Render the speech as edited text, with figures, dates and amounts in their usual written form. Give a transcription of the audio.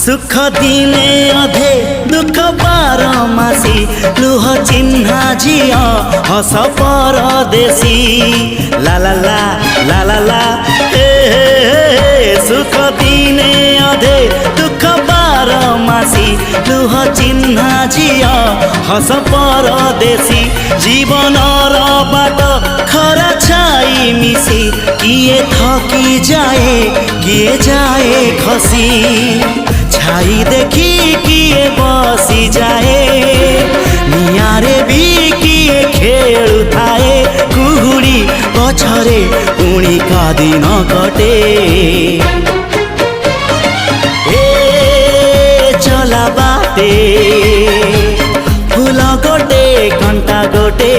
सुख दिने अधे दुख बारमासी लुह चिन्हा झिया हस परदेशी ला ला ला ला ला ला सुख दिने अधे दुख बारमासी लुह चिन्हा झिया हस परदेशी जीवन बाट खरा छाई मिसी किए थकी जाए किए जाए खसी छाई देखी किए बसी जाए नियारे भी किए खेलु थाए कुहुड़ी पछरे पुणी का दिन कटे चला बाटे फूल गोटे घंटा गोटे